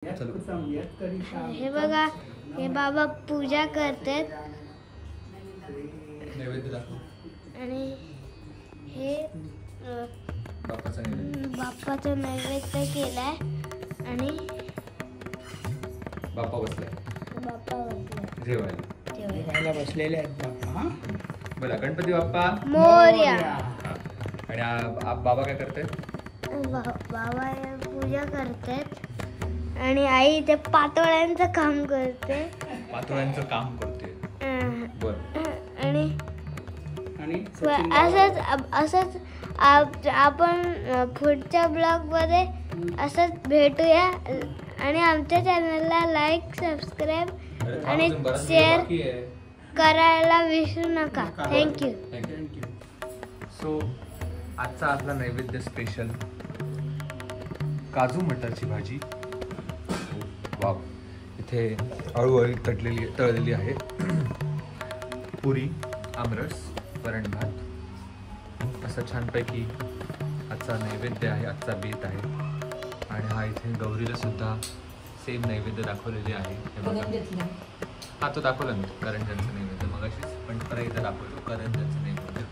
हे बघा, हे बाबा पूजा करतात आणि हे बाप्पाचा नैवेद्य केलाय आणि बाप्पा बसलाय जेवायला बसलेले आहेत बाप्पा. बोला गणपती बाप्पा मोरया. आणि बाबा काय करतात? बाबा पूजा करतात आणि आई ते पातोळ्यांचं काम करते. पातोळ्यांचं काम करते. आणि असंच आपण पुढच्या ब्लॉग मध्ये असंच भेटूया आणि आमच्या चॅनलला लाईक, सबस्क्राईब आणि शेअर करायला विसरू नका. थँक्यू. सो आजचा आपला नैवेद्य स्पेशल काजू मटरची भाजी. वाव. इथे अळूवळी तळलेली आहे. पुरी, आमरस, वरण भात असं छानपैकी आजचा नैवेद्य आहे. आजचा बेत आहे. आणि हा इथे गौरीला सुद्धा सेम नैवेद्य दाखवलेले आहे. हे बघा, हा तो दाखवला मी करंजांचं नैवेद्य मगाशीच, पण परत इथं दाखवतो करंजांचं नैवेद्य.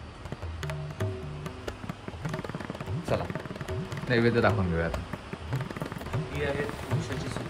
चला नैवेद्य दाखवून घेऊया आता. ही आहे तुळशीची सूप.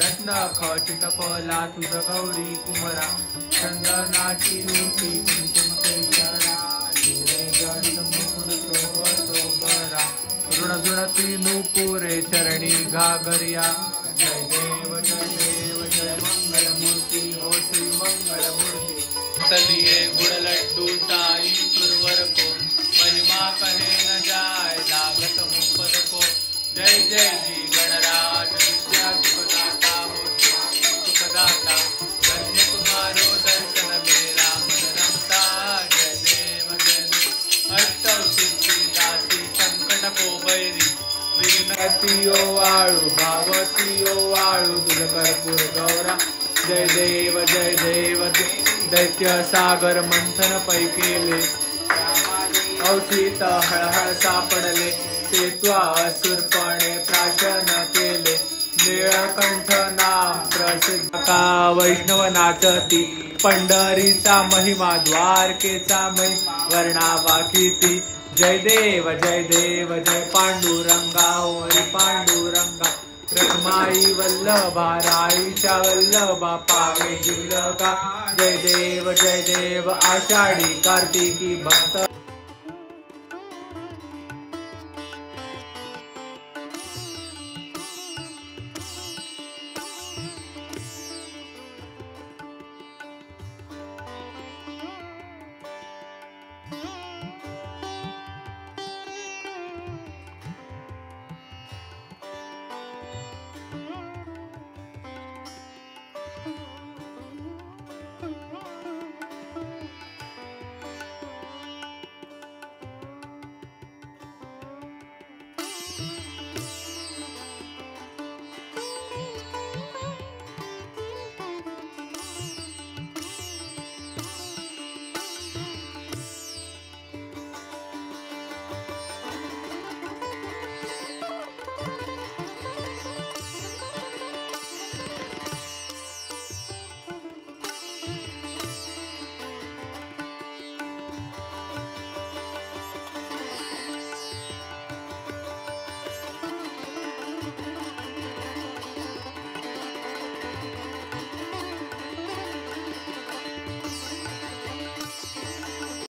रत्न खचित पला तुझ गौरी कुमरा चंदनाची नुती कुंकुम केशरा ऋण जुणती नुपुरे चरणी घागरिया. जय देव जय मंगल मूर्ती हो श्री मंगल मूर्ती. चलिए गुड़ लड्डू साई सुरवर को महिमा कहे न जाए लागत मुपद को. जय जय जी. भावती ओ वाळू तुझ कर्पूर गौरा जय देव दैत्य सागर मंथन पै केले औषित हळहळ सापडले ते त्वा असुरपणे प्राशन केले निळकंठ नाम प्रसिद्ध का वैष्णव नाचती पंढरीचा महिमा द्वारकेचा महिमा वर्णावा किती जय देव जय पांडुरंगा हरी पांडुरंगा रखमाई वल्लभा राईच्या वल्लभा पावे जिवलका जय देव आषाढी कार्तिकी भक्त